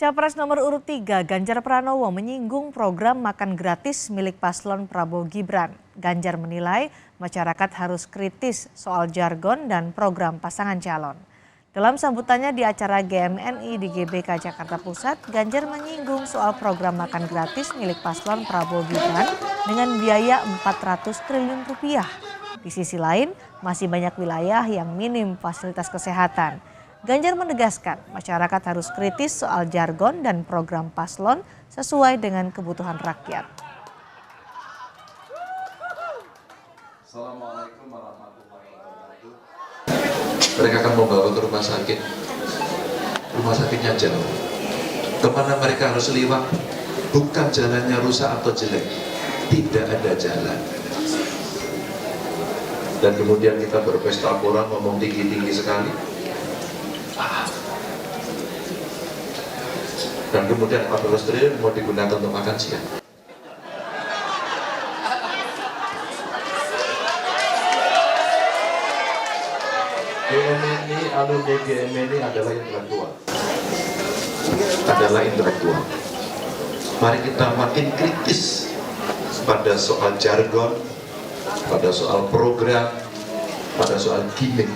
Capres nomor urut 3 Ganjar Pranowo menyinggung program makan gratis milik paslon Prabowo Gibran. Ganjar menilai masyarakat harus kritis soal jargon dan program pasangan calon. Dalam sambutannya di acara GMNI di GBK Jakarta Pusat, Ganjar menyinggung soal program makan gratis milik paslon Prabowo Gibran dengan biaya 400 triliun rupiah. Di sisi lain, masih banyak wilayah yang minim fasilitas kesehatan. Ganjar menegaskan masyarakat harus kritis soal jargon dan program paslon sesuai dengan kebutuhan rakyat. Assalamualaikum warahmatullahi wabarakatuh. Mereka akan membawa ke rumah sakit. Rumah sakitnya jauh. Kemana mereka harus lewat? Bukan jalannya rusak atau jelek. Tidak ada jalan. Dan kemudian kita berpesta pora ngomong tinggi-tinggi sekali. Dan kemudian 14 triliun mau digunakan untuk makan siang. GMNI, alumni GMNI adalah intelektual. Mari kita makin kritis pada soal jargon, pada soal program, pada soal gimmick.